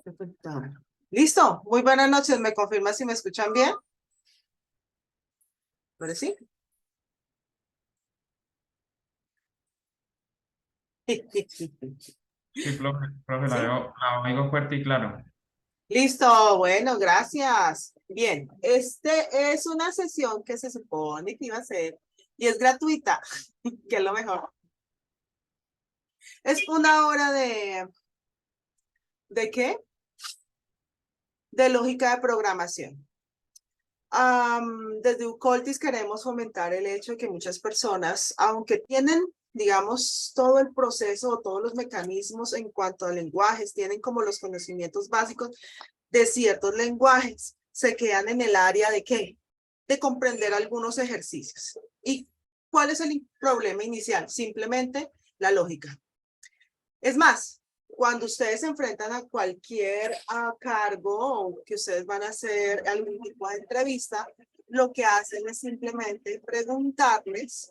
Perfecto. Listo. Muy buenas noches. ¿Me confirma si me escuchan bien? ¿Pero sí? Sí, profe, ¿Sí? la oigo fuerte y claro. Listo. Bueno, gracias. Bien. Este es una sesión que se supone que iba a ser y es gratuita, que es lo mejor. Es una hora ¿de qué? De lógica de programación. Desde Ucoltis queremos fomentar el hecho de que muchas personas, aunque tienen, digamos, todo el proceso o todos los mecanismos en cuanto a lenguajes, tienen como los conocimientos básicos de ciertos lenguajes, se quedan en el área de ¿qué? De comprender algunos ejercicios. ¿Y cuál es el problema inicial? Simplemente la lógica. Es más, cuando ustedes se enfrentan a cualquier cargo o que ustedes van a hacer algún tipo de entrevista, lo que hacen es simplemente preguntarles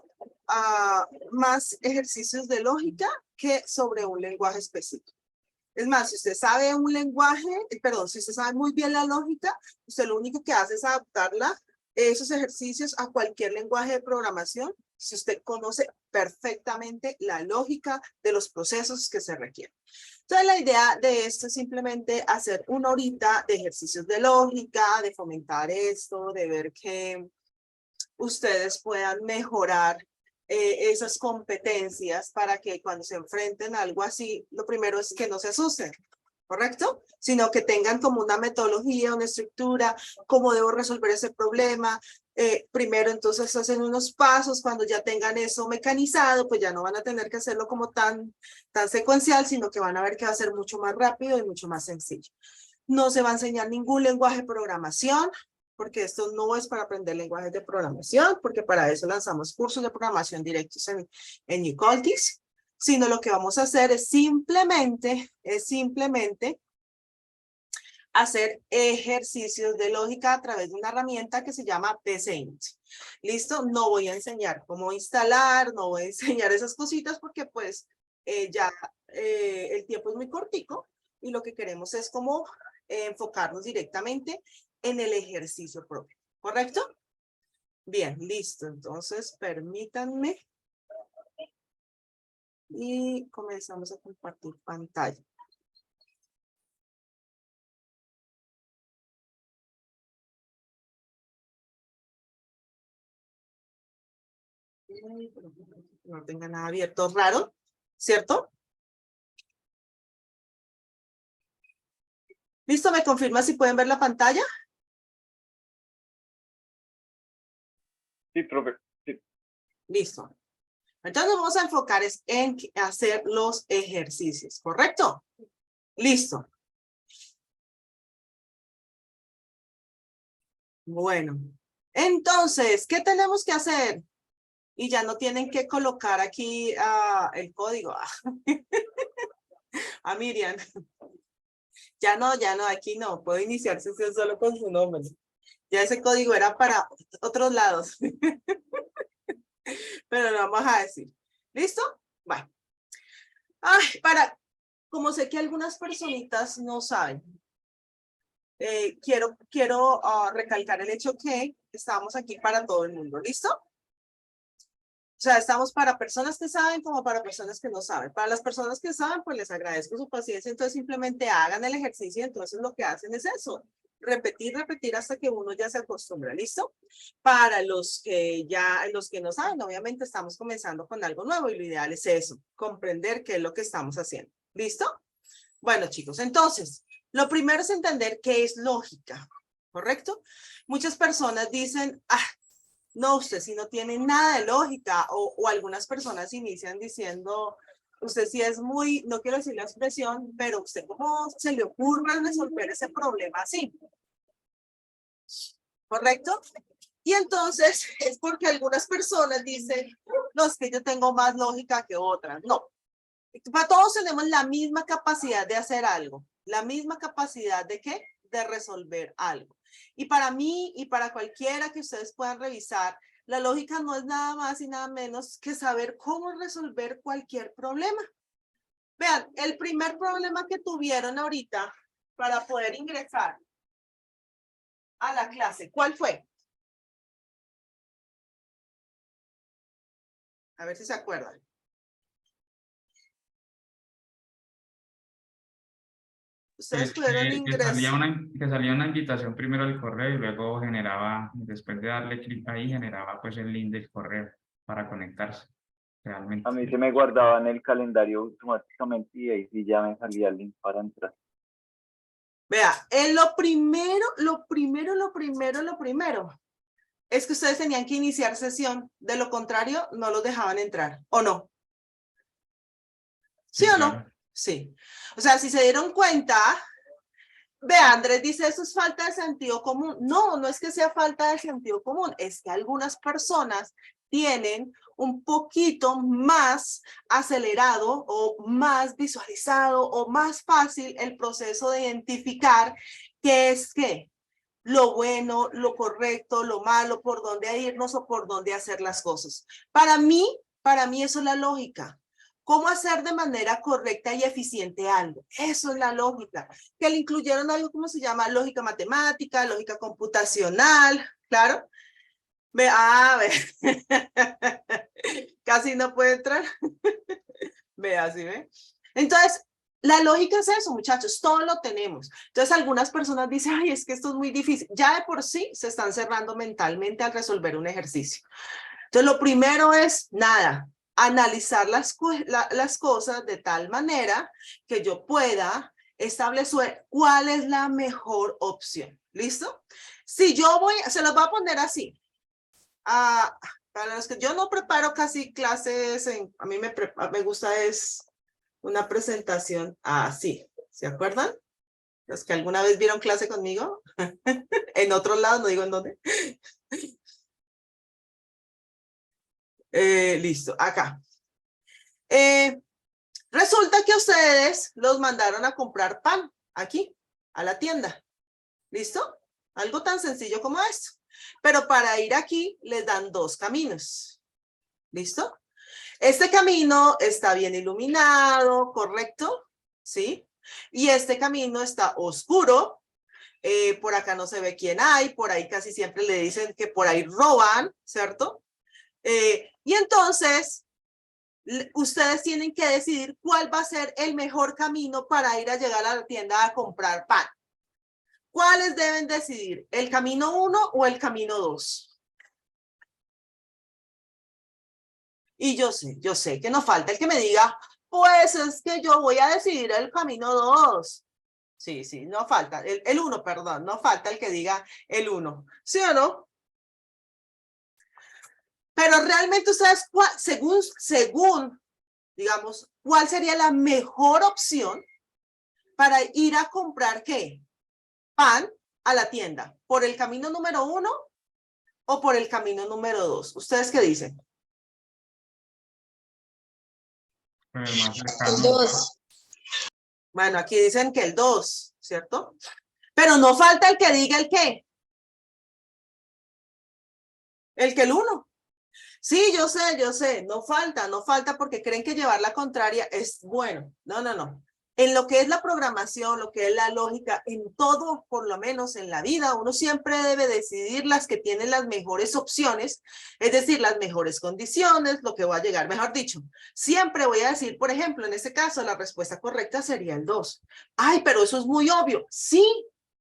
más ejercicios de lógica que sobre un lenguaje específico. Es más, si usted sabe un lenguaje, perdón, si usted sabe muy bien la lógica, usted lo único que hace es adaptarla, esos ejercicios a cualquier lenguaje de programación, si usted conoce perfectamente la lógica de los procesos que se requieren. Entonces, la idea de esto es simplemente hacer una horita de ejercicios de lógica, de fomentar esto, de ver que ustedes puedan mejorar esas competencias para que cuando se enfrenten a algo así, lo primero es que no se asusten, ¿correcto? Sino que tengan como una metodología, una estructura, cómo debo resolver ese problema. Primero, entonces, hacen unos pasos, cuando ya tengan eso mecanizado, pues ya no van a tener que hacerlo como tan secuencial, sino que van a ver que va a ser mucho más rápido y mucho más sencillo. No se va a enseñar ningún lenguaje de programación, porque esto no es para aprender lenguajes de programación, porque para eso lanzamos cursos de programación directos en Ucoltis, sino lo que vamos a hacer es simplemente hacer ejercicios de lógica a través de una herramienta que se llama PCInt. ¿Listo? No voy a enseñar cómo instalar, no voy a enseñar esas cositas porque pues ya el tiempo es muy cortico y lo que queremos es como enfocarnos directamente en el ejercicio propio. ¿Correcto? Bien, listo. Entonces, permítanme y comenzamos a compartir pantalla. No tenga nada abierto raro, ¿cierto? ¿Listo? ¿Me confirma si pueden ver la pantalla? Sí, profe. Sí. Listo. Entonces vamos a enfocar en hacer los ejercicios, ¿correcto? Listo. Bueno, entonces, ¿qué tenemos que hacer? Y ya no tienen que colocar aquí el código. A Miriam. Ya no, aquí no. Puedo iniciar sesión solo con su nombre. Ya ese código era para otros lados. Pero lo vamos a decir. ¿Listo? Bueno. Ay, como sé que algunas personitas no saben, quiero recalcar el hecho que estamos aquí para todo el mundo. ¿Listo? O sea, estamos para personas que saben como para personas que no saben. Para las personas que saben, pues les agradezco su paciencia. Entonces simplemente hagan el ejercicio. Entonces lo que hacen es eso. Repetir, repetir hasta que uno ya se acostumbra. ¿Listo? Para los que no saben, obviamente estamos comenzando con algo nuevo y lo ideal es eso. Comprender qué es lo que estamos haciendo. ¿Listo? Bueno, chicos, entonces, lo primero es entender qué es lógica. ¿Correcto? Muchas personas dicen, no, usted si no tiene nada de lógica, o algunas personas inician diciendo, usted sí es muy, no quiero decir la expresión, pero usted cómo se le ocurre resolver ese problema así, ¿correcto? Y entonces es porque algunas personas dicen, no, es que yo tengo más lógica que otras. No, para todos tenemos la misma capacidad de hacer algo, la misma capacidad de ¿qué? De resolver algo. Y para mí y para cualquiera que ustedes puedan revisar, la lógica no es nada más y nada menos que saber cómo resolver cualquier problema. Vean, el primer problema que tuvieron ahorita, para poder ingresar a la clase? ¿Cuál fue? A ver si se acuerdan. Ustedes pudieron Que ingresar. salía una invitación primero al correo y luego generaba, después de darle clic ahí, generaba pues el link del correo para conectarse realmente. A mí se me guardaba en el calendario automáticamente y ahí sí ya me salía el link para entrar. Vea, lo primero es que ustedes tenían que iniciar sesión. De lo contrario, no los dejaban entrar, ¿o no? ¿Sí o no? Claro. Sí. O sea, si se dieron cuenta, vea, Andrés dice, eso es falta de sentido común. No, no es que sea falta de sentido común, es que algunas personas tienen un poquito más acelerado o más visualizado o más fácil el proceso de identificar qué es qué, lo bueno, lo correcto, lo malo, por dónde irnos o por dónde hacer las cosas. Para mí eso es la lógica. ¿Cómo hacer de manera correcta y eficiente algo? Eso es la lógica. Que le incluyeron algo como se llama lógica matemática, lógica computacional, claro. Ve, casi no puede entrar. Ve, así ve. Entonces, la lógica es eso, muchachos, todo lo tenemos. Entonces, algunas personas dicen, ay, es que esto es muy difícil. Ya de por sí se están cerrando mentalmente al resolver un ejercicio. Entonces, lo primero es, nada, analizar las cosas de tal manera que yo pueda establecer cuál es la mejor opción. ¿Listo? Si yo se los voy a poner así. Para los que yo no preparo casi clases, a mí me gusta es una presentación así. ¿Se acuerdan? Los que alguna vez vieron clase conmigo. En otro lado, no digo en dónde. Listo, acá. Resulta que ustedes los mandaron a comprar pan aquí, a la tienda. ¿Listo? Algo tan sencillo como esto. Pero para ir aquí les dan dos caminos. ¿Listo? Este camino está bien iluminado, ¿correcto? ¿Sí? Y este camino está oscuro. Por acá no se ve quién hay. Por ahí casi siempre le dicen que por ahí roban, ¿cierto? Y entonces, ustedes tienen que decidir cuál va a ser el mejor camino para ir a llegar a la tienda a comprar pan. ¿Cuáles deben decidir? ¿El camino 1 o el camino 2? Y yo sé que no falta el que me diga, pues es que yo voy a decidir el camino 2. Sí, no falta, el 1, perdón, no falta el que diga el 1. ¿Sí o no? Pero realmente ustedes, según, digamos, ¿cuál sería la mejor opción para ir a comprar qué? Pan a la tienda. ¿Por el camino número 1 o por el camino número 2? ¿Ustedes qué dicen? Pues el más cercano. El 2. Bueno, aquí dicen que el 2, ¿cierto? Pero no falta el que diga el qué. El que el 1. Sí, yo sé, no falta porque creen que llevar la contraria es bueno. No. En lo que es la programación, lo que es la lógica, en todo, por lo menos en la vida, uno siempre debe decidir las que tienen las mejores opciones, es decir, las mejores condiciones, lo que va a llegar, mejor dicho. Siempre voy a decir, por ejemplo, en este caso, la respuesta correcta sería el 2. Ay, pero eso es muy obvio. Sí,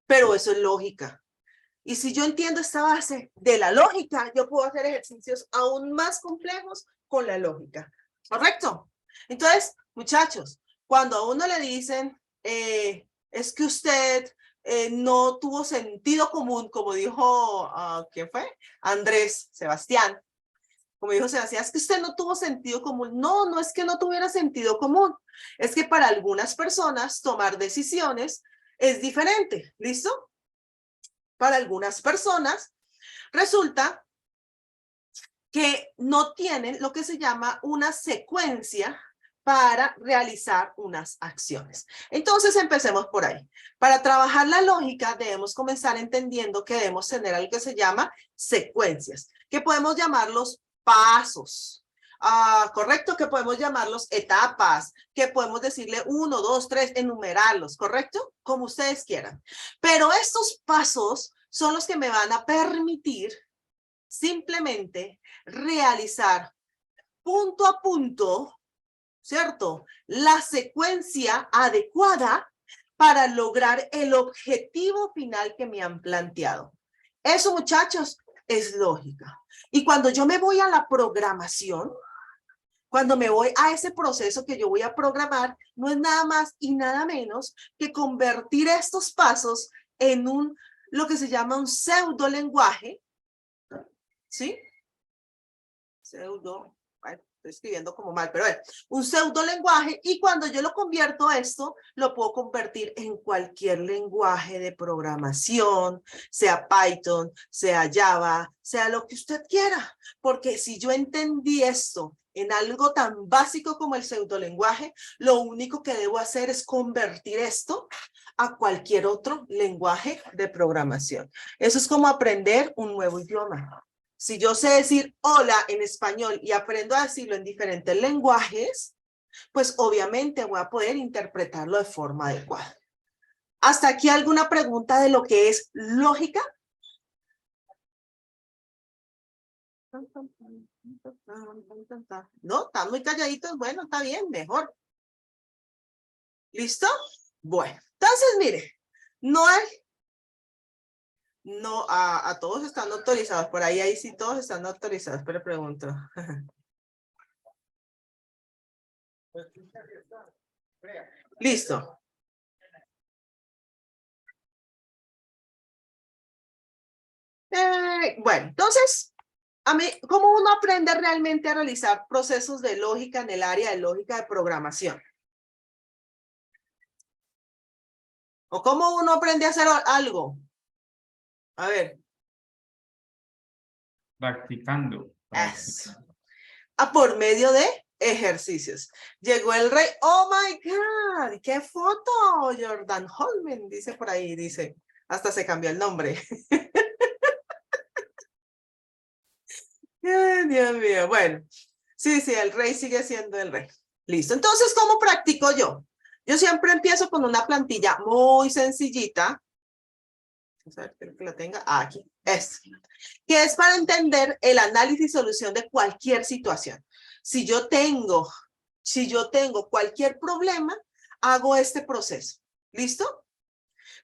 pero eso es lógica. Y si yo entiendo esta base de la lógica, yo puedo hacer ejercicios aún más complejos con la lógica. ¿Correcto? Entonces, muchachos, cuando a uno le dicen, es que usted no tuvo sentido común, como dijo, ¿quién fue? Andrés Sebastián. Como dijo Sebastián, es que usted no tuvo sentido común. No es que no tuviera sentido común. Es que para algunas personas tomar decisiones es diferente. ¿Listo? Para algunas personas, resulta que no tienen lo que se llama una secuencia para realizar unas acciones. Entonces, empecemos por ahí. Para trabajar la lógica, debemos comenzar entendiendo que debemos tener algo que se llama secuencias, que podemos llamarlos pasos. ¿correcto? Que podemos llamarlos etapas, que podemos decirle 1, 2, 3, enumerarlos, ¿correcto? Como ustedes quieran. Pero estos pasos son los que me van a permitir simplemente realizar punto a punto, ¿cierto? La secuencia adecuada para lograr el objetivo final que me han planteado. Eso, muchachos, es lógica. Y cuando yo me voy a la programación, cuando me voy a ese proceso que yo voy a programar, no es nada más y nada menos que convertir estos pasos en lo que se llama un pseudo lenguaje, ¿sí? Pseudo, bueno, estoy escribiendo como mal, pero un pseudo lenguaje, y cuando yo lo convierto a esto, lo puedo convertir en cualquier lenguaje de programación, sea Python, sea Java, sea lo que usted quiera, porque si yo entendí esto en algo tan básico como el pseudolenguaje, lo único que debo hacer es convertir esto a cualquier otro lenguaje de programación. Eso es como aprender un nuevo idioma. Si yo sé decir hola en español y aprendo a decirlo en diferentes lenguajes, pues obviamente voy a poder interpretarlo de forma adecuada. ¿Hasta aquí alguna pregunta de lo que es lógica? No, están muy calladitos. Bueno, está bien, mejor. ¿Listo? Bueno, entonces mire, no hay, no, a todos están autorizados. Por ahí sí todos están autorizados, pero pregunto. Listo. Bueno, entonces, ¿cómo uno aprende realmente a realizar procesos de lógica en el área de lógica de programación? ¿O cómo uno aprende a hacer algo? A ver. Practicando. Eso. Por medio de ejercicios. Llegó el rey. ¡Oh, my God! ¡Qué foto! Jordan Holman, dice por ahí, dice. Hasta se cambió el nombre. Ay, Dios mío. Bueno, sí, el rey sigue siendo el rey. Listo. Entonces, ¿cómo practico yo? Yo siempre empiezo con una plantilla muy sencillita. Vamos a ver, espero que la tenga. Aquí. Que es para entender el análisis y solución de cualquier situación. Si yo tengo cualquier problema, hago este proceso. ¿Listo?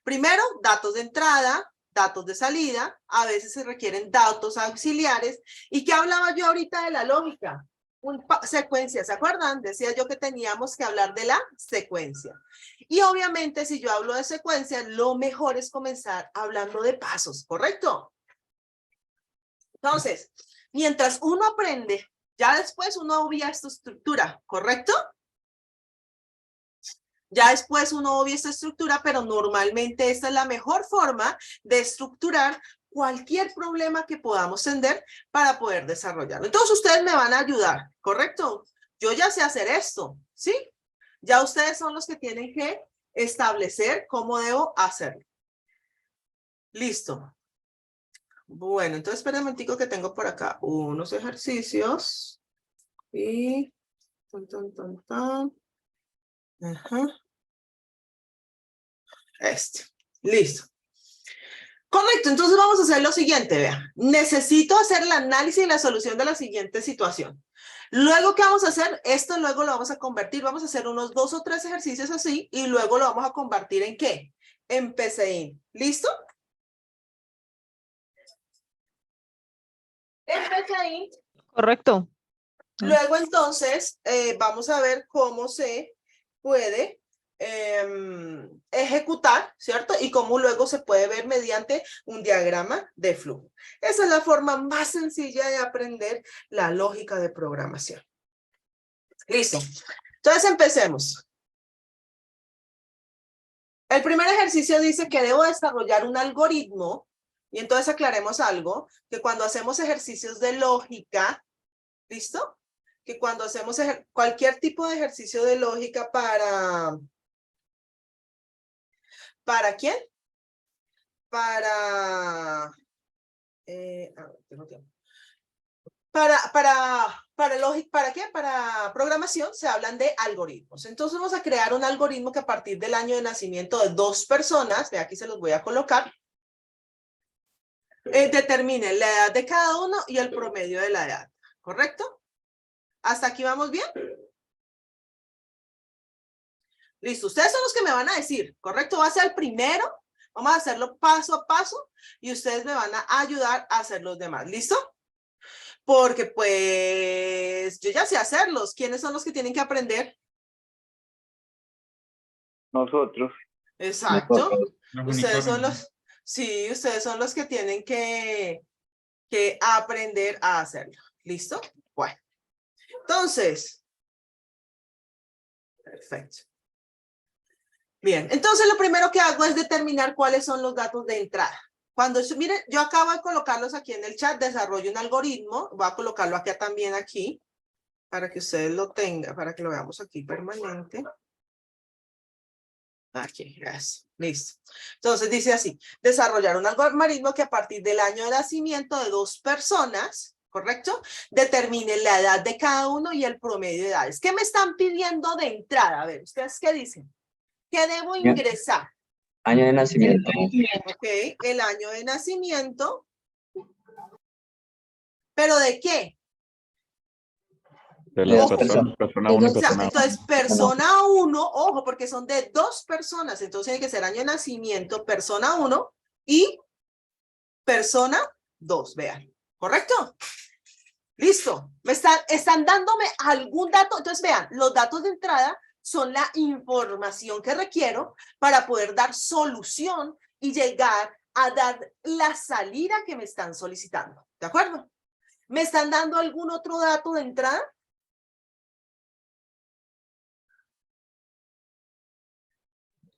Primero, datos de entrada, datos de salida, a veces se requieren datos auxiliares. ¿Y qué hablaba yo ahorita de la lógica? Secuencia, ¿se acuerdan? Decía yo que teníamos que hablar de la secuencia. Y obviamente, si yo hablo de secuencia, lo mejor es comenzar hablando de pasos, ¿correcto? Entonces, mientras uno aprende, ya después uno obvia esta estructura, ¿correcto? Ya después uno obvia esta estructura, pero normalmente esta es la mejor forma de estructurar cualquier problema que podamos tener para poder desarrollarlo. Entonces ustedes me van a ayudar, ¿correcto? Yo ya sé hacer esto, ¿sí? Ya ustedes son los que tienen que establecer cómo debo hacerlo. Listo. Bueno, entonces espera un momentico que tengo por acá unos ejercicios. Y... Ajá. Listo. Correcto, entonces vamos a hacer lo siguiente, vean. Necesito hacer el análisis y la solución de la siguiente situación. Luego, ¿qué vamos a hacer? Esto luego lo vamos a convertir, vamos a hacer unos 2 o 3 ejercicios así y luego lo vamos a convertir ¿en qué? En PCInt. ¿Listo? En PCInt. Correcto. Luego, entonces, vamos a ver cómo se puede ejecutar, ¿cierto? Y cómo luego se puede ver mediante un diagrama de flujo. Esa es la forma más sencilla de aprender la lógica de programación. Listo. Entonces, empecemos. El primer ejercicio dice que debo desarrollar un algoritmo, y entonces aclaremos algo, que cuando hacemos ejercicios de lógica, ¿listo? Que cuando hacemos cualquier tipo de ejercicio de lógica ¿para quién? Para, tengo tiempo. ¿Para qué? Para programación se hablan de algoritmos. Entonces vamos a crear un algoritmo que a partir del año de nacimiento de 2 personas, de aquí se los voy a colocar, determine la edad de cada uno y el promedio de la edad. ¿Correcto? ¿Hasta aquí vamos bien? Listo, ustedes son los que me van a decir, ¿correcto? Va a ser el primero, vamos a hacerlo paso a paso y ustedes me van a ayudar a hacer los demás. ¿Listo? Porque pues yo ya sé hacerlos. ¿Quiénes son los que tienen que aprender? Nosotros. Exacto. Los Ustedes son unicornios. los, sí, ustedes son los que tienen que aprender a hacerlo. ¿Listo? Bueno. Entonces. Perfecto. Bien, entonces lo primero que hago es determinar cuáles son los datos de entrada. Cuando, miren, yo acabo de colocarlos aquí en el chat, desarrollo un algoritmo, voy a colocarlo acá también aquí, para que ustedes lo tengan, para que lo veamos aquí permanente. Aquí, gracias. Listo. Entonces dice así, desarrollar un algoritmo que a partir del año de nacimiento de 2 personas, ¿correcto? Determine la edad de cada uno y el promedio de edades. ¿Qué me están pidiendo de entrada? A ver, ¿ustedes qué dicen? ¿Qué debo ingresar? Año de nacimiento. Ok, el año de nacimiento. ¿Pero de qué? De las Ojo. personas, persona 1 y O sea, persona 2. entonces, persona 1, ojo, porque son de 2 personas, entonces tiene que ser año de nacimiento, persona 1 y persona 2, vean, ¿correcto? Listo, están dándome algún dato, entonces vean, los datos de entrada son la información que requiero para poder dar solución y llegar a dar la salida que me están solicitando, ¿de acuerdo? ¿Me están dando algún otro dato de entrada?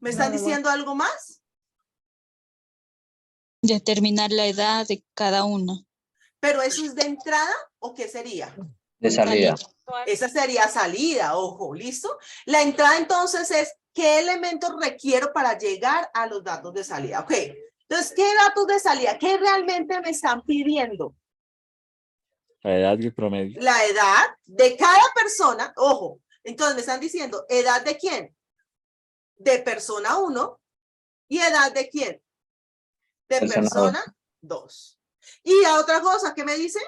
¿Me están diciendo algo más? Determinar la edad de cada uno. ¿Pero eso es de entrada o qué sería? De salida. Esa sería salida, ojo, ¿listo? La entrada entonces es ¿qué elementos requiero para llegar a los datos de salida? Ok, entonces, ¿qué datos de salida? ¿Qué realmente me están pidiendo? La edad y el promedio. La edad de cada persona, ojo, entonces me están diciendo, ¿edad de quién? De persona 1 y edad de quién? De persona 2. Y la otra cosa, ¿qué me dice?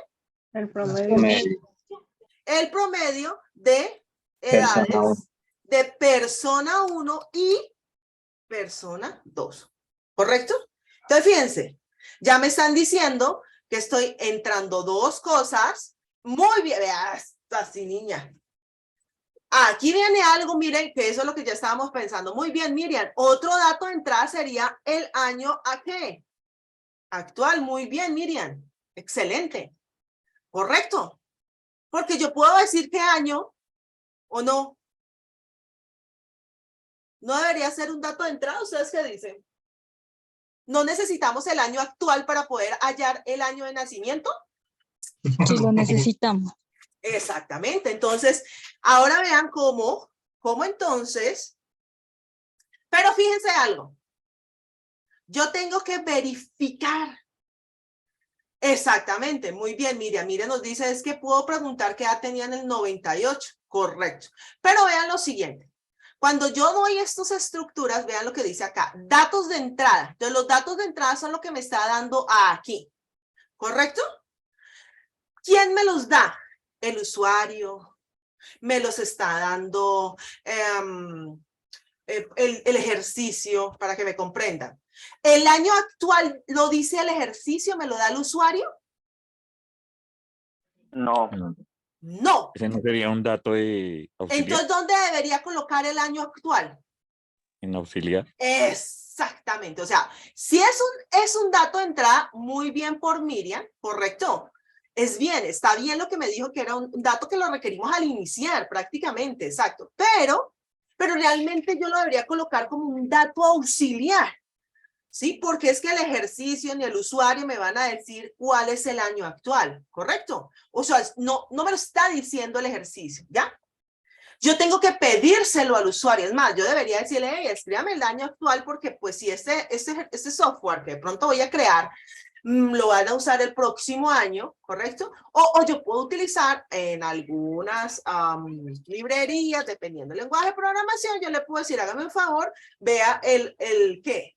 El promedio. El promedio de Persona edades uno. de persona 1 y persona 2. ¿Correcto? Entonces, fíjense, ya me están diciendo que estoy entrando 2 cosas. Muy bien, veas, así niña. Aquí viene algo, miren, que eso es lo que ya estábamos pensando. Muy bien, Miriam. Otro dato de entrada sería el año ¿a qué? Actual. Muy bien, Miriam. Excelente. Correcto. Porque yo puedo decir qué año o no. No debería ser un dato de entrada. ¿Ustedes qué dicen? ¿No necesitamos el año actual para poder hallar el año de nacimiento? Si lo necesitamos. Exactamente. Entonces, ahora vean cómo entonces, pero fíjense algo. Yo tengo que verificar. Exactamente, muy bien, Miriam. Miriam nos dice, es que puedo preguntar qué edad tenía en el 98. Correcto. Pero vean lo siguiente. Cuando yo doy estas estructuras, vean lo que dice acá. Datos de entrada. Entonces, los datos de entrada son lo que me está dando aquí. ¿Correcto? ¿Quién me los da? El usuario. Me los está dando el ejercicio, para que me comprendan. ¿El año actual lo dice el ejercicio? ¿Me lo da el usuario? No. No. Ese no sería un dato de auxiliar. Entonces, ¿dónde debería colocar el año actual? En auxiliar. Exactamente. O sea, si es un dato de entrada, muy bien por Miriam, ¿correcto? Es bien, está bien lo que me dijo que era un dato que lo requerimos al iniciar prácticamente, exacto. Pero realmente yo lo debería colocar como un dato auxiliar, ¿sí? Porque es que el ejercicio ni el usuario me van a decir cuál es el año actual, ¿correcto? O sea, no me lo está diciendo el ejercicio, ¿ya? Yo tengo que pedírselo al usuario. Es más, yo debería decirle, hey, escríbame el año actual porque pues si este software que de pronto voy a crear lo van a usar el próximo año, ¿correcto? O yo puedo utilizar en algunas librerías, dependiendo del lenguaje de programación, yo le puedo decir, hágame un favor, vea ¿qué?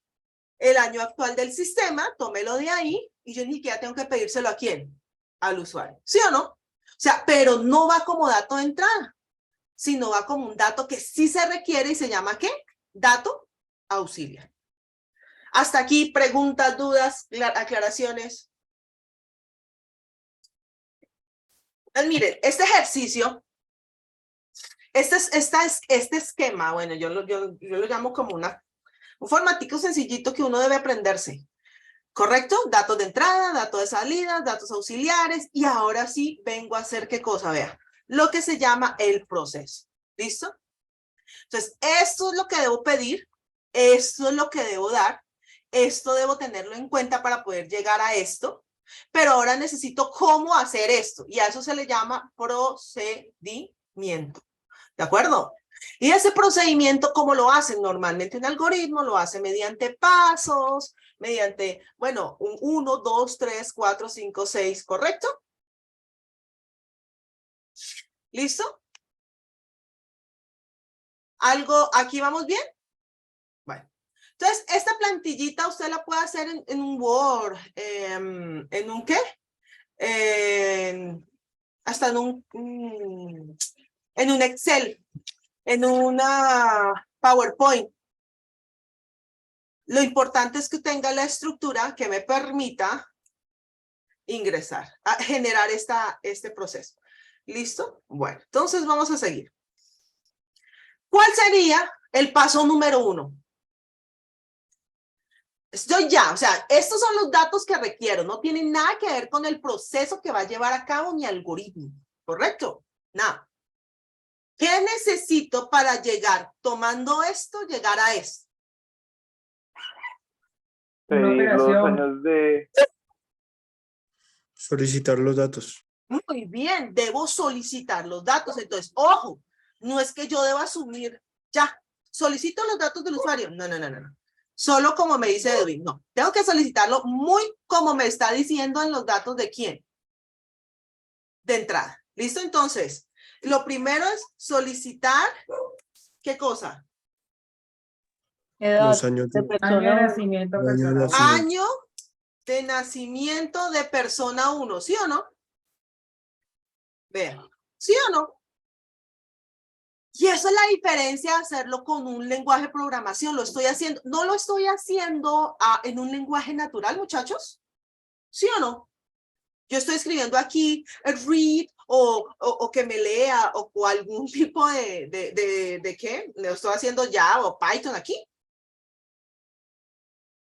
El año actual del sistema, tómelo de ahí, y yo ni siquiera tengo que pedírselo ¿a quién? Al usuario, ¿sí o no? O sea, pero no va como dato de entrada, sino va como un dato que sí se requiere y se llama ¿qué? Dato auxiliar. Hasta aquí, preguntas, dudas, aclaraciones. Pues miren, este ejercicio, este esquema, bueno, yo lo llamo como un formatico sencillito que uno debe aprenderse. ¿Correcto? Datos de entrada, datos de salida, datos auxiliares, y ahora sí vengo a hacer ¿qué cosa? Vea, lo que se llama el proceso. ¿Listo? Entonces, esto es lo que debo pedir, esto es lo que debo dar, esto debo tenerlo en cuenta para poder llegar a esto, pero ahora necesito cómo hacer esto, y a eso se le llama procedimiento. ¿De acuerdo? Y ese procedimiento, ¿cómo lo hacen? Normalmente un algoritmo lo hace mediante pasos, mediante, bueno, un 1, 2, 3, 4, 5, 6, ¿correcto? ¿Listo? ¿Algo? ¿Aquí vamos bien? Bueno. Entonces, esta plantillita usted la puede hacer en un Word, ¿en un qué? Hasta en un Excel, en una PowerPoint. Lo importante es que tenga la estructura que me permita ingresar, a generar este proceso. ¿Listo? Bueno, entonces vamos a seguir. ¿Cuál sería el paso número 1? Estoy ya, o sea, estos son los datos que requiero, no tienen nada que ver con el proceso que va a llevar a cabo mi algoritmo, ¿correcto? Nada. ¿Qué necesito para llegar, tomando esto, llegar a esto? Pedir los años de... Solicitar los datos. Muy bien, debo solicitar los datos. Entonces, ojo, no es que yo deba asumir, ya, solicito los datos del usuario. No, no, no, no, no. Solo como me dice Edwin, no. Tengo que solicitarlo muy como me está diciendo en los datos de quién. De entrada. ¿Listo? Entonces, lo primero es solicitar, ¿qué cosa? Edad Los años de de persona. nacimiento, año de persona. nacimiento. Año de nacimiento de persona 1, ¿sí o no? Vean, ¿sí o no? Y esa es la diferencia de hacerlo con un lenguaje de programación. Lo estoy haciendo, no lo estoy haciendo en un lenguaje natural, muchachos. ¿Sí o no? Yo estoy escribiendo aquí read o que me lea o algún tipo de ¿qué? Lo estoy haciendo Java o Python aquí.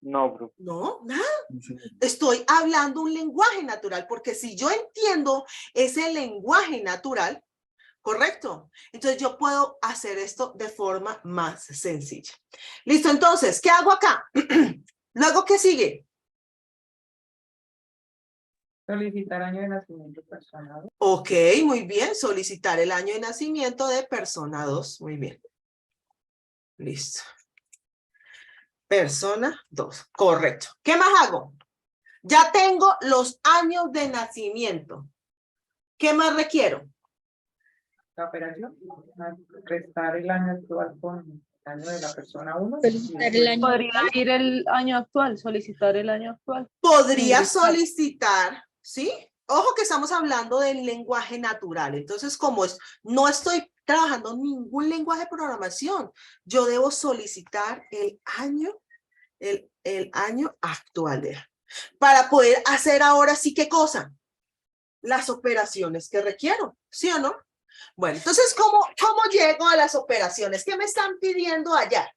No, bro. No, nada. Estoy hablando un lenguaje natural, porque si yo entiendo ese lenguaje natural, ¿correcto? Entonces yo puedo hacer esto de forma más sencilla. Listo, entonces, ¿qué hago acá? Luego, ¿qué sigue? Solicitar año de nacimiento persona 2. Ok, muy bien. Solicitar el año de nacimiento de persona 2. Muy bien. Listo. Persona 2. Correcto. ¿Qué más hago? Ya tengo los años de nacimiento. ¿Qué más requiero? La operación, restar el año actual con el año de la persona 1. Solicitar el año Podría actual. ir el año actual, solicitar el año actual. Podría Ingresar. solicitar, ¿sí? Ojo que estamos hablando del lenguaje natural. Entonces, como no estoy trabajando en ningún lenguaje de programación, yo debo solicitar el año actual para poder hacer ahora sí, ¿qué cosa? Las operaciones que requiero, ¿sí o no? Bueno, entonces, ¿cómo llego a las operaciones? ¿Qué me están pidiendo allá?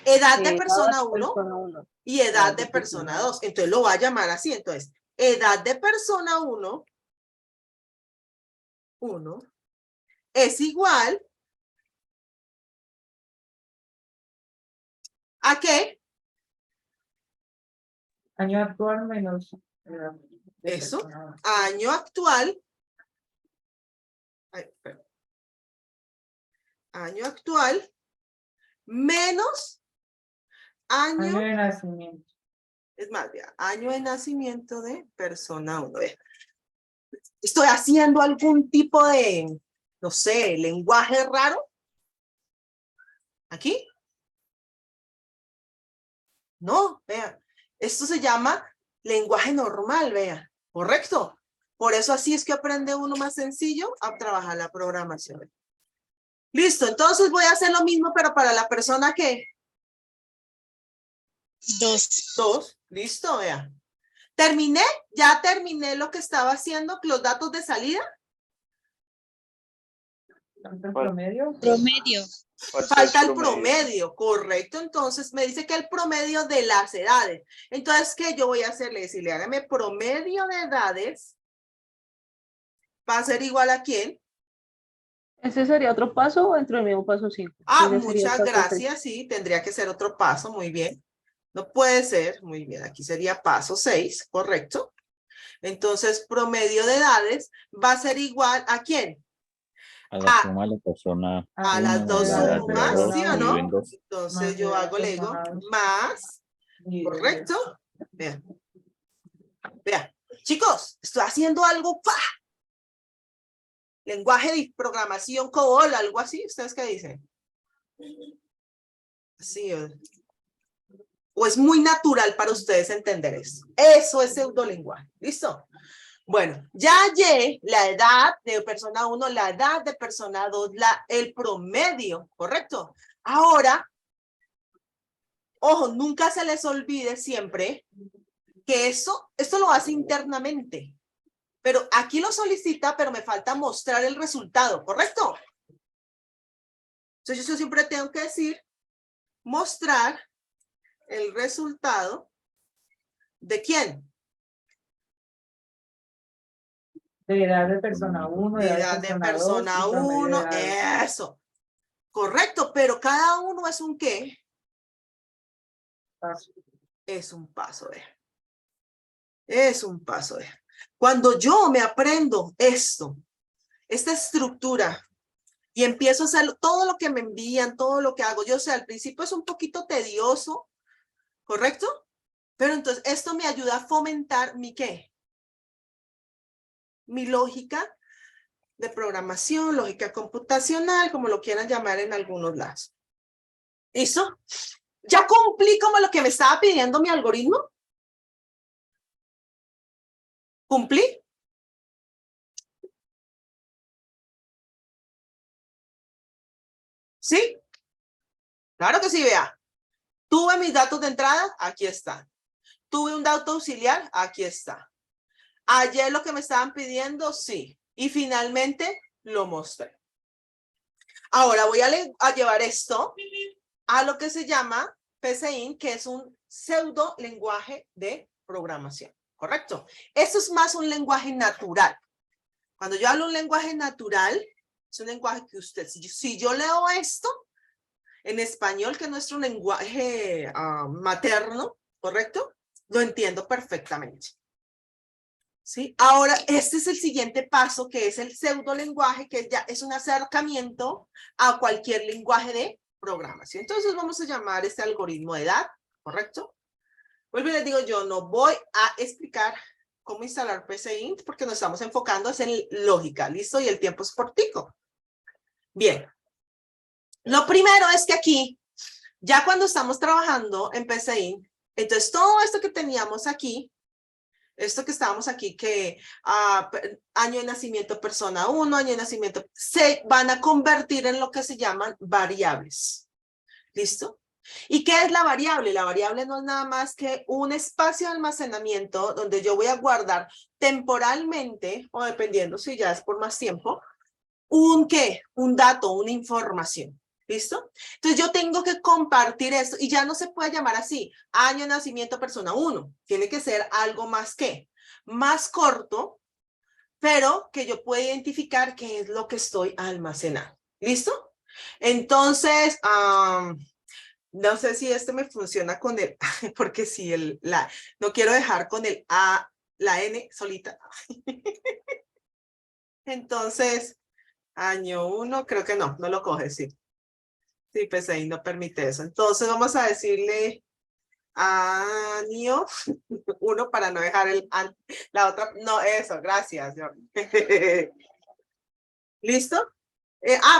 Edad de persona 1 y edad de persona 2. Entonces lo va a llamar así. Entonces, edad de persona 1 es igual ¿a qué? Año actual menos. Eso, año actual. Ay, perdón. Año actual menos Año año, de nacimiento. es más, vea, año de nacimiento de persona 1. Vea. Estoy haciendo algún tipo de, no sé, lenguaje raro. ¿Aquí? No, vea. Esto se llama lenguaje normal, vea. ¿Correcto? Por eso así es que aprende uno más sencillo a trabajar la programación. Listo, entonces voy a hacer lo mismo, pero para la persona que... 2. Listo, vea. ¿Terminé? Ya terminé lo que estaba haciendo, los datos de salida. ¿Cuánto el promedio? Falta el promedio, correcto. Entonces me dice que el promedio de las edades. Entonces, ¿qué yo voy a hacerle? Decirle, hágame promedio de edades. ¿Va a ser igual a quién? ¿Ese sería otro paso o dentro del mismo paso 5? Ah, muchas gracias. Sí, tendría que ser otro paso. Muy bien. No puede ser. Muy bien. Aquí sería paso 6, correcto. Entonces, promedio de edades va a ser igual a quién? A la suma de la persona. A las uno, dos la edad de sumas, las dos, ¿sí o dividido en no? dos. Entonces yo hago, le digo, más, ¿correcto? Vean. Vean. Chicos, estoy haciendo algo, ¡pa! Lenguaje de programación COBOL, algo así. ¿Ustedes qué dicen? Sí. O es muy natural para ustedes entender eso. Eso es pseudolenguaje. ¿Listo? Bueno, ya hallé la edad de persona 1, la edad de persona 2, el promedio, ¿correcto? Ahora, ojo, nunca se les olvide siempre que esto lo hace internamente. Pero aquí lo solicita, pero me falta mostrar el resultado, ¿correcto? Entonces yo siempre tengo que decir, mostrar el resultado ¿de quién? De edad de persona 1, De edad de persona 1, eso. Correcto, pero cada uno es un ¿qué? Paso. Es un paso, es un paso. Cuando yo me aprendo esto, esta estructura, y empiezo a hacer todo lo que me envían, todo lo que hago, yo sé, al principio es un poquito tedioso, ¿correcto? Pero entonces esto me ayuda a fomentar mi ¿qué? Mi lógica de programación, lógica computacional, como lo quieran llamar en algunos lados. ¿Listo? ¿Ya cumplí como lo que me estaba pidiendo mi algoritmo? ¿Cumplí? ¿Sí? Claro que sí, vea. Tuve mis datos de entrada, aquí están. Tuve un dato auxiliar, aquí está. Ayer lo que me estaban pidiendo, sí. Y finalmente lo mostré. Ahora voy a llevar esto a lo que se llama PCIN, que es un pseudo lenguaje de programación. ¿Correcto? Esto es más un lenguaje natural. Cuando yo hablo un lenguaje natural, es un lenguaje que usted, si yo leo esto en español, que es nuestro lenguaje materno, ¿correcto? Lo entiendo perfectamente. ¿Sí? Ahora, este es el siguiente paso, que es el pseudolenguaje, que ya es un acercamiento a cualquier lenguaje de programación. Entonces vamos a llamar este algoritmo de edad, ¿correcto? Vuelvo y les digo, yo no voy a explicar cómo instalar PCInt porque nos estamos enfocando en lógica, ¿listo? Y el tiempo es cortico. Bien. Lo primero es que aquí, ya cuando estamos trabajando en PCInt, entonces todo esto que teníamos aquí, esto que estábamos aquí, que año de nacimiento persona 1, año de nacimiento, se van a convertir en lo que se llaman variables. ¿Listo? ¿Y qué es la variable? La variable no es nada más que un espacio de almacenamiento donde yo voy a guardar temporalmente, o dependiendo si ya es por más tiempo, un ¿qué? Un dato, una información. ¿Listo? Entonces yo tengo que compartir esto y ya no se puede llamar así, año de nacimiento persona 1. Tiene que ser algo más ¿qué? Más corto, pero que yo pueda identificar qué es lo que estoy almacenando. ¿Listo? Entonces, no sé si este me funciona con el, porque si no quiero dejar con el A, la N solita. Entonces, año 1, creo que no lo coge, sí. Sí, PCI no permite eso. Entonces vamos a decirle año 1 para no dejar la otra. No, eso, gracias. ¿Listo?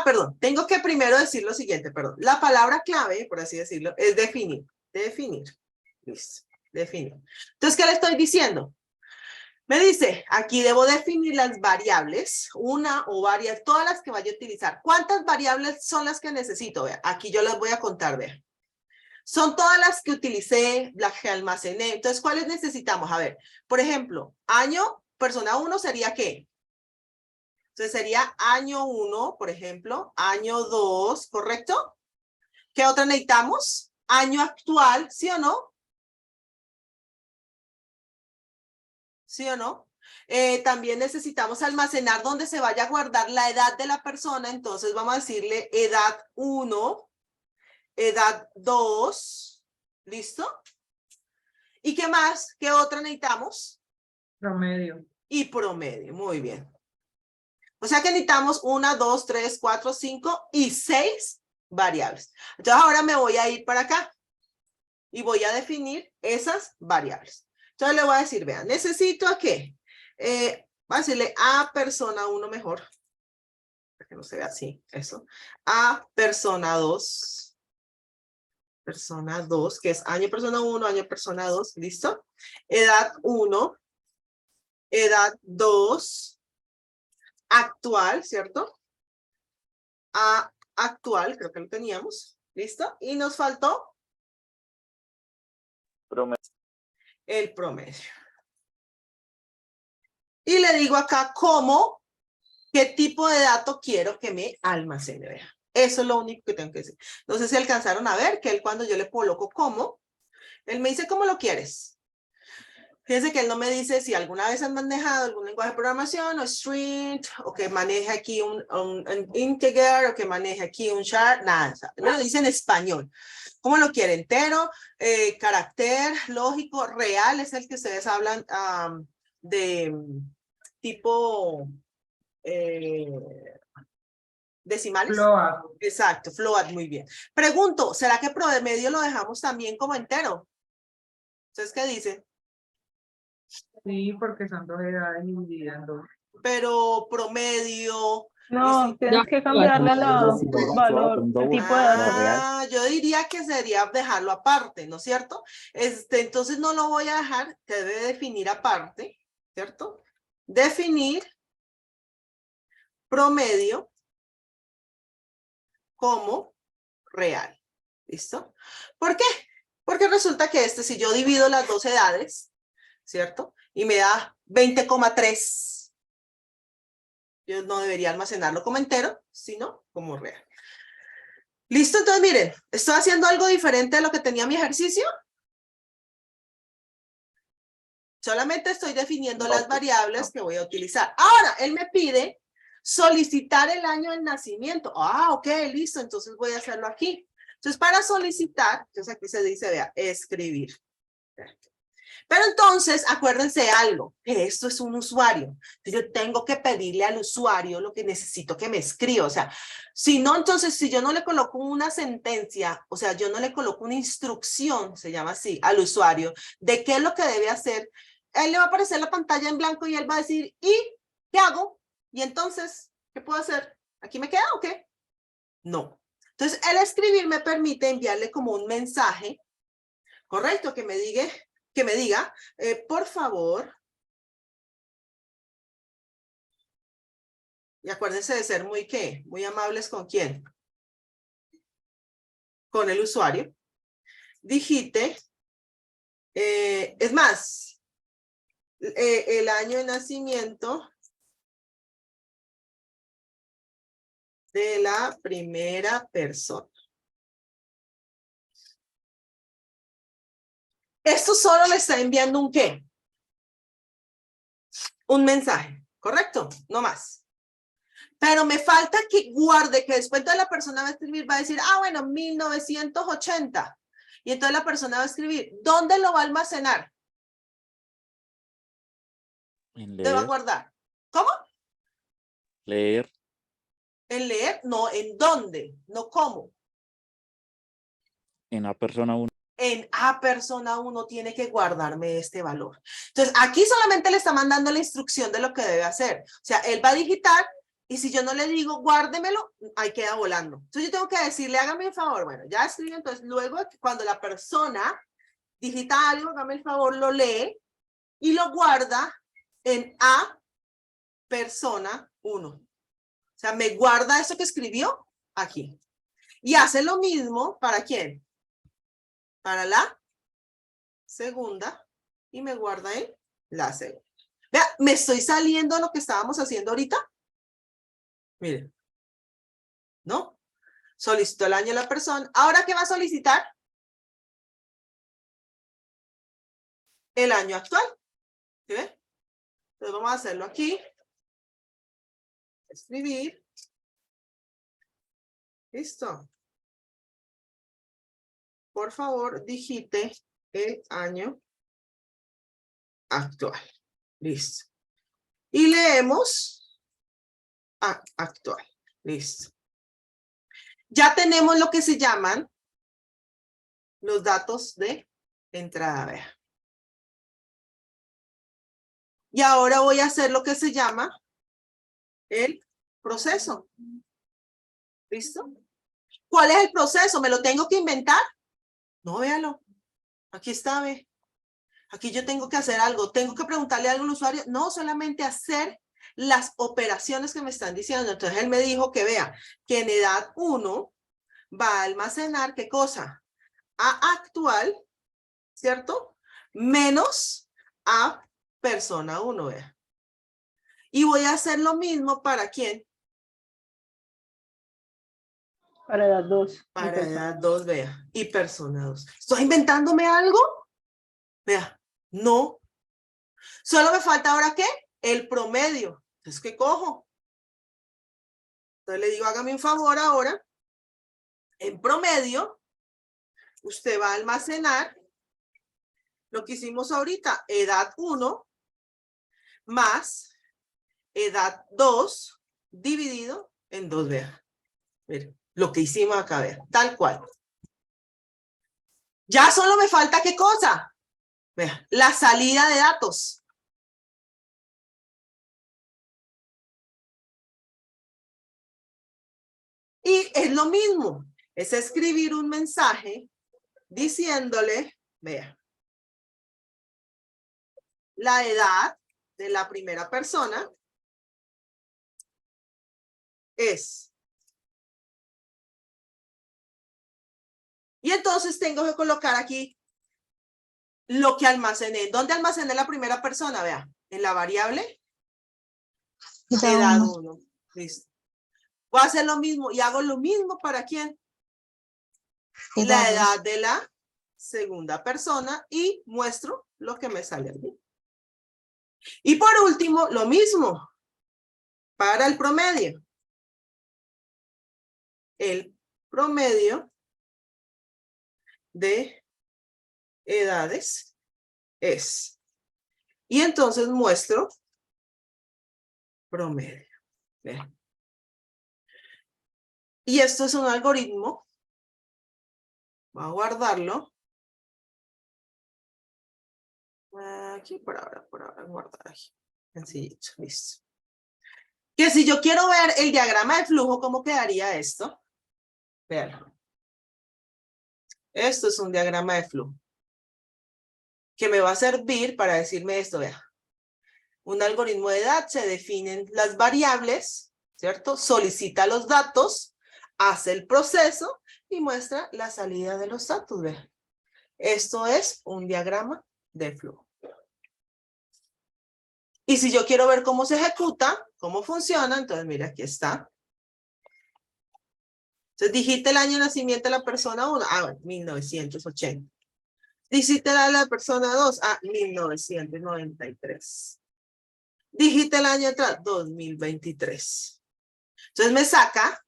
Perdón, tengo que primero decir lo siguiente, perdón. La palabra clave, por así decirlo, es definir. Definir. Listo, definir. Entonces, ¿qué le estoy diciendo? Me dice, aquí debo definir las variables, una o varias, todas las que vaya a utilizar. ¿Cuántas variables son las que necesito? Vea, aquí yo las voy a contar, vea. Son todas las que utilicé, las que almacené. Entonces, ¿cuáles necesitamos? A ver, por ejemplo, año, persona 1 sería ¿qué? Entonces sería año 1, por ejemplo, año 2, ¿correcto? ¿Qué otra necesitamos? Año actual, ¿sí o no? ¿Sí o no? También necesitamos almacenar donde se vaya a guardar la edad de la persona. Entonces vamos a decirle edad 1, edad 2, ¿listo? ¿Y qué más? ¿Qué otra necesitamos? Promedio. Y promedio, muy bien. O sea que necesitamos 1, 2, 3, 4, 5 y 6 variables. Entonces ahora me voy a ir para acá y voy a definir esas variables. Entonces le voy a decir, vean, necesito a qué. Voy a decirle a persona 1 mejor. Para que no se vea así, eso. A persona 2. Persona 2, que es año persona 1, año persona 2, ¿listo? Edad 1, edad 2, actual, ¿cierto? A actual, creo que lo teníamos, ¿listo? Y nos faltó Promedio. el promedio. Y le digo acá cómo, qué tipo de dato quiero que me almacene. Vea. Eso es lo único que tengo que decir. No sé si alcanzaron a ver que él cuando yo le coloco cómo, él me dice cómo lo quieres. Fíjense que él no me dice si alguna vez han manejado algún lenguaje de programación o string, o que maneje aquí un integer, o que maneje aquí un char, nada. Me lo dice en español. ¿Cómo lo quiere? Entero, carácter, lógico, real, es el que ustedes hablan de tipo decimales. Float. Exacto, float, muy bien. Pregunto, ¿será que promedio lo dejamos también como entero? ¿Ustedes qué dicen? Sí, porque son 2 edades divididas en 2. Pero promedio. No, tienes que cambiarle el valor, el tipo de dato. Yo diría que sería dejarlo aparte, ¿no es cierto? Entonces no lo voy a dejar, que debe definir aparte, ¿cierto? Definir promedio como real. ¿Listo? ¿Por qué? Porque resulta que si yo divido las dos edades, ¿cierto? Y me da 20,3. Yo no debería almacenarlo como entero, sino como real. ¿Listo? Entonces, miren, estoy haciendo algo diferente de lo que tenía mi ejercicio. Solamente estoy definiendo las variables que voy a utilizar. Ahora, él me pide solicitar el año de nacimiento. Ok, listo. Entonces voy a hacerlo aquí. Entonces, para solicitar, entonces aquí se dice, vea, escribir. Pero entonces, acuérdense algo, que esto es un usuario. Yo tengo que pedirle al usuario lo que necesito que me escriba. O sea, si no, entonces, si yo no le coloco una sentencia, o sea, yo no le coloco una instrucción, se llama así, al usuario, de qué es lo que debe hacer, él le va a aparecer la pantalla en blanco y él va a decir, ¿y qué hago? Y entonces, ¿qué puedo hacer? ¿Aquí me queda o qué? No. Entonces, el escribir me permite enviarle como un mensaje, correcto, que me diga, por favor, y acuérdense de ser muy amables con quién, con el usuario, digite, es más, el año de nacimiento de la primera persona. Esto solo le está enviando un ¿qué? Un mensaje, ¿correcto? No más. Pero me falta que guarde, que después de la persona va a escribir, va a decir, bueno, 1980. Y entonces la persona va a escribir, ¿dónde lo va a almacenar? En ¿Te va a leer, guardar? ¿Cómo? leer, En leer, no, ¿en dónde? No cómo. en la persona 1. en A persona 1 tiene que guardarme este valor. Entonces, aquí solamente le está mandando la instrucción de lo que debe hacer. O sea, él va a digitar y si yo no le digo guárdemelo, ahí queda volando. Entonces, yo tengo que decirle, hágame el favor. Bueno, ya escribió. Entonces, luego cuando la persona digita algo, hágame el favor, lo lee y lo guarda en A persona 1. O sea, me guarda eso que escribió aquí. Y hace lo mismo para ¿quién? Para la segunda y me guarda en la segunda. Vea, me estoy saliendo de lo que estábamos haciendo ahorita. Miren. ¿No? Solicitó el año de la persona. ¿Ahora qué va a solicitar? El año actual. ¿Sí ve? Entonces vamos a hacerlo aquí. Escribir. Listo. Por favor, digite el año actual. Listo. Y leemos actual. Listo. Ya tenemos lo que se llaman los datos de entrada. Vea. Y ahora voy a hacer lo que se llama el proceso. ¿Listo? ¿Cuál es el proceso? ¿Me lo tengo que inventar? No, véalo. Aquí está, ve. Aquí yo tengo que hacer algo. ¿Tengo que preguntarle a algún usuario? No, solamente hacer las operaciones que me están diciendo. Entonces él me dijo que vea, que en edad 1 va a almacenar, ¿qué cosa? A actual, ¿cierto? Menos a persona 1, vea. Y voy a hacer lo mismo para ¿quién? Para edad 2. Para edad 2, vea. Y persona 2. ¿Estoy inventándome algo? Vea, no. Solo me falta ahora ¿qué? El promedio. Entonces, ¿qué cojo? Entonces le digo, hágame un favor ahora. En promedio, usted va a almacenar lo que hicimos ahorita, edad 1 más edad 2 dividido en 2, vea. Miren, lo que hicimos acá, vea, tal cual. Ya solo me falta ¿qué cosa? Vea, la salida de datos. Y es lo mismo, es escribir un mensaje diciéndole, vea, la edad de la primera persona es. Y entonces tengo que colocar aquí lo que almacené. ¿Dónde almacené la primera persona? Vea, en la variable edad 1. Listo. Voy a hacer lo mismo y hago lo mismo para ¿quién? La edad de la segunda persona y muestro lo que me sale aquí. Y por último, lo mismo para el promedio. El promedio de edades es. Y entonces muestro promedio. Vean. Y esto es un algoritmo. Voy a guardarlo. Aquí por ahora guardar aquí. Sencillito, listo. Que si yo quiero ver el diagrama de flujo, ¿cómo quedaría esto? Vean. Esto es un diagrama de flujo. Que me va a servir para decirme esto, vea. Un algoritmo de edad, se definen las variables, ¿cierto? Solicita los datos, hace el proceso y muestra la salida de los datos, vea. Esto es un diagrama de flujo. Y si yo quiero ver cómo se ejecuta, cómo funciona, entonces mira, aquí está. Entonces digite el año de nacimiento de la persona 1. Ah, bueno, 1980. Digite el año de la persona 2. Ah, 1993. Digite el año atrás, 2023. Entonces me saca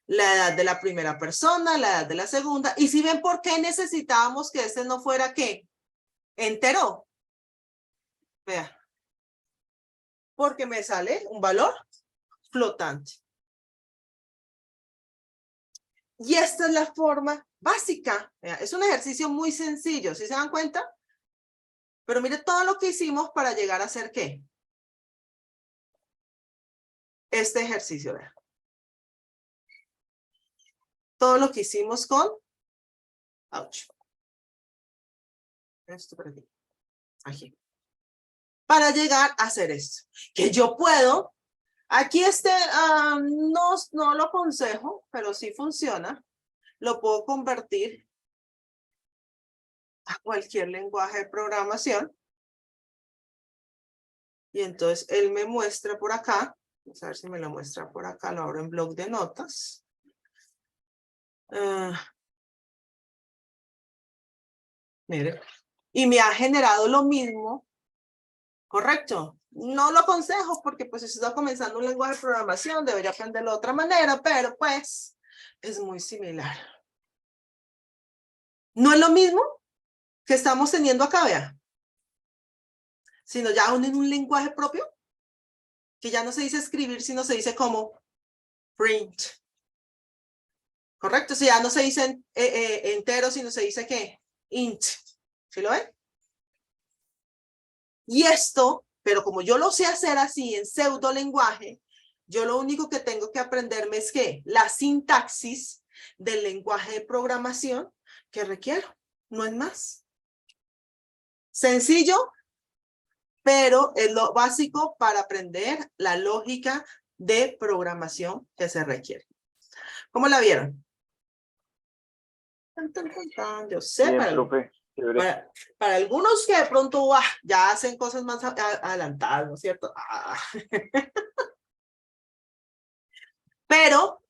la edad de la primera persona, la edad de la segunda. Y si ven por qué necesitábamos que este no fuera ¿qué? Entero. Vea. Porque me sale un valor flotante. Y esta es la forma básica. Es un ejercicio muy sencillo, ¿sí se dan cuenta? Pero mire todo lo que hicimos para llegar a hacer ¿qué? Este ejercicio, vean. Todo lo que hicimos con... Ouch. Esto por aquí. Aquí. Para llegar a hacer esto. Que yo puedo... Aquí no lo aconsejo, pero sí funciona. Lo puedo convertir a cualquier lenguaje de programación. Y entonces él me muestra por acá. Vamos a ver si me lo muestra por acá. Lo abro en bloc de notas. Mire. Y me ha generado lo mismo. Correcto. No lo aconsejo porque pues si está comenzando un lenguaje de programación debería aprenderlo de otra manera, pero pues es muy similar. No es lo mismo que estamos teniendo acá, vea. Sino ya en un lenguaje propio, que ya no se dice escribir, sino se dice como print. Correcto, o sea, ya no se dice entero, sino se dice ¿qué? Int. ¿Sí lo ven? Y esto, pero como yo lo sé hacer así en pseudo lenguaje, yo lo único que tengo que aprenderme es ¿qué? La sintaxis del lenguaje de programación que requiero, no es más. Sencillo, pero es lo básico para aprender la lógica de programación que se requiere. ¿Cómo la vieron? Yo sé, Bien, profe. Chévere. para algunos que de pronto ya hacen cosas más adelantadas, ¿no es cierto? Pero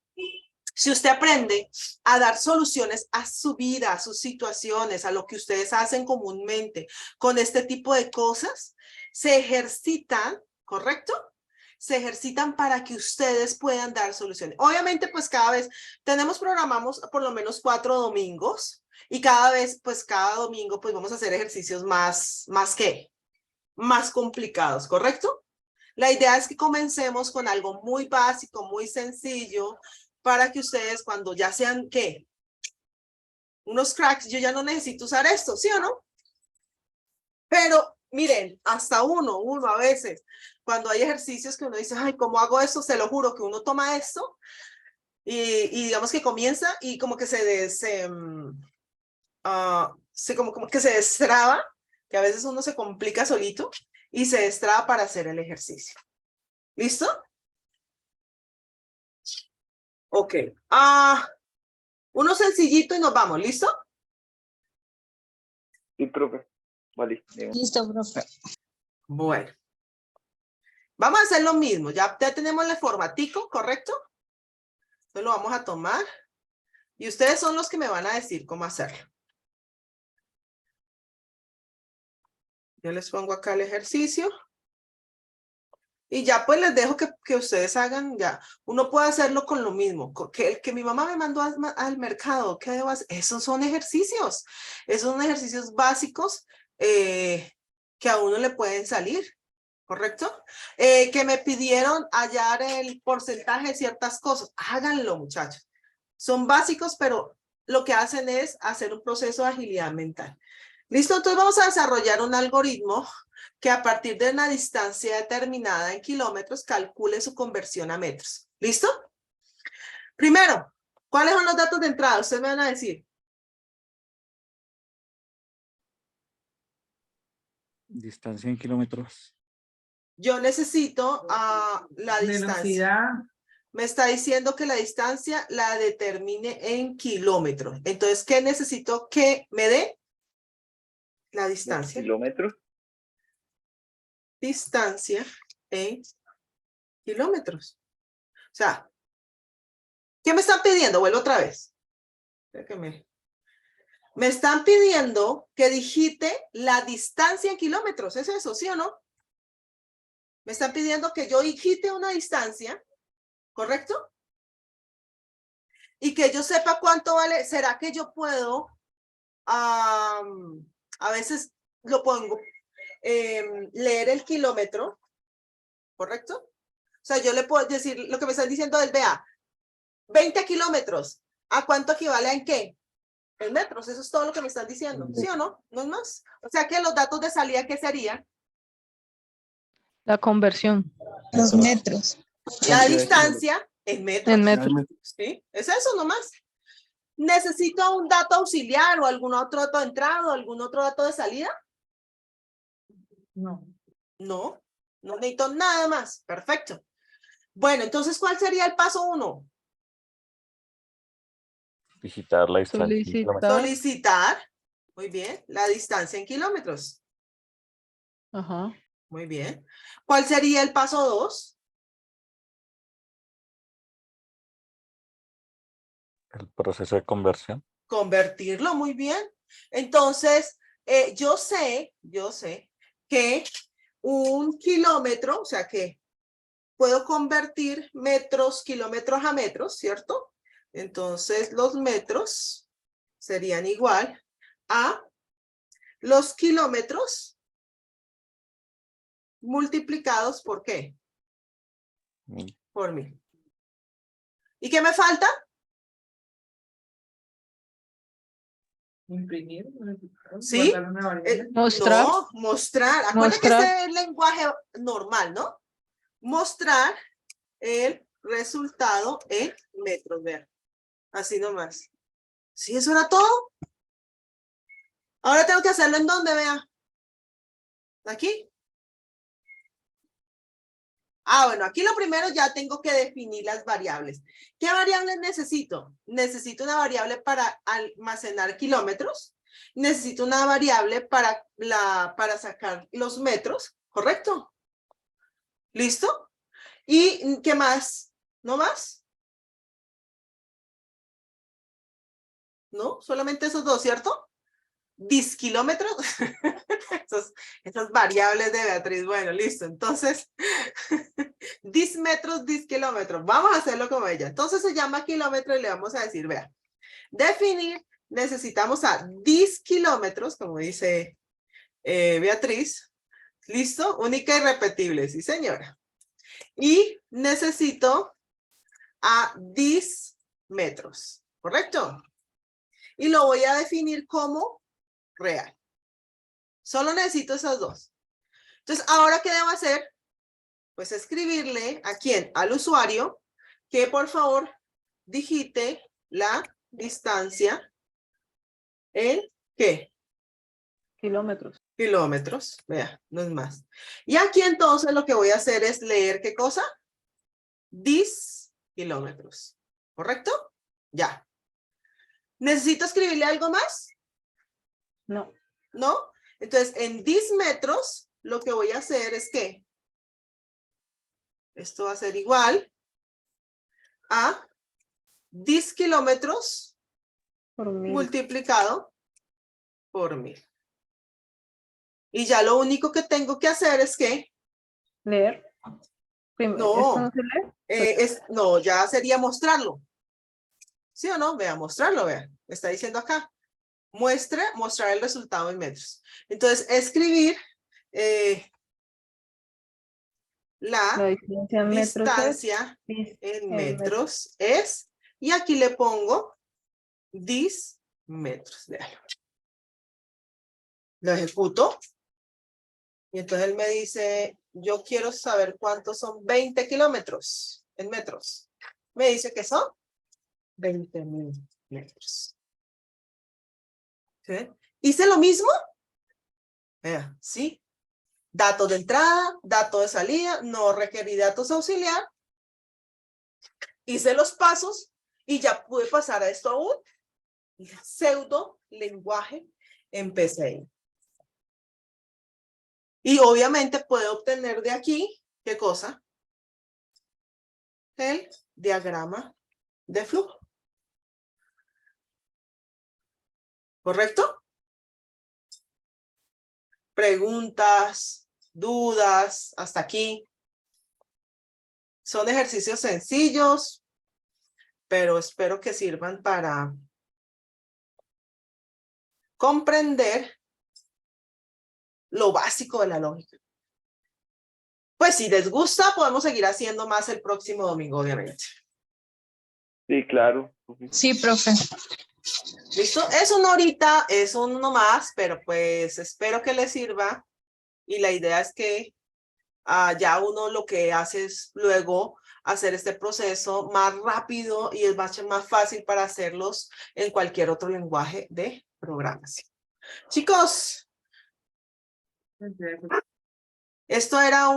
si usted aprende a dar soluciones a su vida, a sus situaciones, a lo que ustedes hacen comúnmente con este tipo de cosas, se ejercitan, ¿correcto? Se ejercitan para que ustedes puedan dar soluciones. Obviamente, pues cada vez programamos por lo menos 4 domingos y cada vez, pues cada domingo, pues vamos a hacer ejercicios más complicados, ¿correcto? La idea es que comencemos con algo muy básico, muy sencillo, para que ustedes cuando ya sean, ¿qué? Unos cracks, yo ya no necesito usar esto, ¿sí o no? Pero miren, hasta uno a veces, cuando hay ejercicios que uno dice, ay, ¿cómo hago esto? Se lo juro que uno toma esto y digamos que comienza y como que como que se destraba, que a veces uno se complica solito y se destraba para hacer el ejercicio. ¿Listo? Ok. Uno sencillito y nos vamos, ¿listo? Sí, profe. Vale. Listo, profe. Bueno. Vamos a hacer lo mismo. Ya tenemos el formatico, ¿correcto? Entonces lo vamos a tomar. Y ustedes son los que me van a decir cómo hacerlo. Yo les pongo acá el ejercicio. Y ya pues les dejo que ustedes hagan ya. Uno puede hacerlo con lo mismo. Que mi mamá me mandó al mercado. ¿Qué debo hacer? Esos son ejercicios. Esos son ejercicios básicos que a uno le pueden salir. ¿Correcto? Que me pidieron hallar el porcentaje de ciertas cosas. Háganlo, muchachos. Son básicos, pero lo que hacen es hacer un proceso de agilidad mental. ¿Listo? Entonces vamos a desarrollar un algoritmo que a partir de una distancia determinada en kilómetros calcule su conversión a metros. ¿Listo? Primero, ¿cuáles son los datos de entrada? Ustedes me van a decir. Distancia en kilómetros. Yo necesito la distancia. Velocidad. Me está diciendo que la distancia la determine en kilómetros. Entonces, ¿qué necesito que me dé? La distancia. ¿Kilómetros? Distancia en kilómetros. O sea, ¿qué me están pidiendo? Vuelvo otra vez. Me están pidiendo que digite la distancia en kilómetros. ¿Es eso, sí o no? Me están pidiendo que yo digite una distancia, ¿correcto? Y que yo sepa cuánto vale. ¿Será que yo puedo? A veces lo pongo, leer el kilómetro, ¿correcto? O sea, yo le puedo decir, lo que me están diciendo es, vea, 20 kilómetros, ¿a cuánto equivale en qué? En metros, eso es todo lo que me están diciendo, ¿sí o no? No es más. O sea que los datos de salida, ¿qué serían? La conversión Los metros. La distancia en metros. en metros. ¿Sí? Es eso nomás. ¿Necesito un dato auxiliar o algún otro dato de entrada o algún otro dato de salida? No. No, no necesito nada más. Perfecto. Bueno, entonces, ¿cuál sería el paso 1? Digitar la distancia en kilómetros. Solicitar, muy bien, la distancia en kilómetros. Ajá. Muy bien. ¿Cuál sería el paso 2? El proceso de conversión. Convertirlo, muy bien. Entonces, yo sé que un kilómetro, o sea que puedo convertir metros, kilómetros a metros, ¿cierto? Entonces, los metros serían igual a los kilómetros multiplicados por ¿qué? Mil. Por 1000. ¿Y qué me falta? Imprimir. ¿Sí? Guardar una variable. Mostrar. No, mostrar. Acuérdense que Mostrar. este es el lenguaje normal, ¿no? Mostrar el resultado en metros, vean. Así nomás. ¿Sí, eso era todo? Ahora tengo que hacerlo en dónde, vea. Aquí. Ah, bueno, aquí lo primero ya tengo que definir las variables. ¿Qué variables necesito? Necesito una variable para almacenar kilómetros. Necesito una variable para sacar los metros, ¿correcto? ¿Listo? ¿Y qué más? ¿No más? ¿No? Solamente esos dos, ¿cierto? Diskilómetros. Esas variables de Beatriz. Bueno, listo. Entonces, dismetros, diskilómetros. Vamos a hacerlo como ella. Entonces se llama kilómetro y le vamos a decir, vea, definir, necesitamos a diskilómetros, como dice Beatriz. ¿Listo? Única y repetible, sí señora. Y necesito a dismetros, ¿correcto? Y lo voy a definir como real. Solo necesito esas dos. Entonces, ¿ahora qué debo hacer? Pues escribirle a quién, al usuario, que por favor digite la distancia en ¿qué? Kilómetros. Kilómetros. Vea, no es más. Y aquí entonces lo que voy a hacer es leer ¿qué cosa? Kilómetros. ¿Correcto? Ya. ¿Necesito escribirle algo más? No. ¿No? Entonces, en dismetros, lo que voy a hacer es que esto va a ser igual a diskilómetros Por 1000. multiplicado por 1000. Y ya lo único que tengo que hacer es que Leer. No. ¿Esto no se lee? no, ya sería mostrarlo. ¿Sí o no? Vea, mostrarlo, vea. Me está diciendo acá. Mostrar el resultado en metros. Entonces, escribir La la distancia en metros distancia es en metros es, y aquí le pongo dismetros. Déjalo. Lo ejecuto. Y entonces él me dice, yo quiero saber cuántos son 20 kilómetros en metros. Me dice que son 20.000 metros. ¿Sí? ¿Hice lo mismo? Vea, sí. Datos de entrada, datos de salida, no requerí datos auxiliar. Hice los pasos y ya pude pasar a esto a un pseudo lenguaje en PCI. Y obviamente puedo obtener de aquí, ¿qué cosa? El diagrama de flujo. ¿Correcto? Preguntas, dudas, hasta aquí. Son ejercicios sencillos, pero espero que sirvan para comprender lo básico de la lógica. Pues si les gusta, podemos seguir haciendo más el próximo domingo, obviamente. Sí, claro. Sí, profe. ¿Listo? Es una horita, es uno más, pero pues espero que les sirva. Y la idea es que ya uno lo que hace es luego hacer este proceso más rápido y es más fácil para hacerlos en cualquier otro lenguaje de programación. Chicos, esto era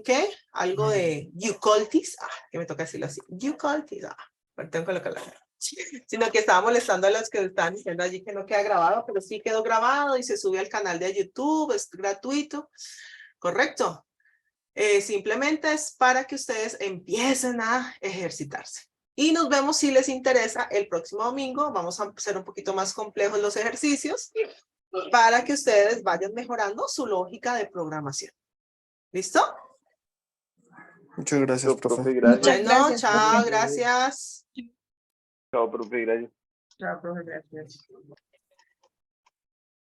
¿qué? Algo de Euclides, que me toca decirlo así, Euclides, pero tengo que colocarlo. Sino que estaba molestando a los que están diciendo allí que no queda grabado, pero sí quedó grabado y se sube al canal de YouTube, es gratuito, ¿correcto? Simplemente es para que ustedes empiecen a ejercitarse. Y nos vemos si les interesa el próximo domingo. Vamos a hacer un poquito más complejos los ejercicios para que ustedes vayan mejorando su lógica de programación. ¿Listo? Muchas gracias, profe. Gracias. Bueno, chao, gracias. Chao, profe, gracias. Chao, profe, gracias.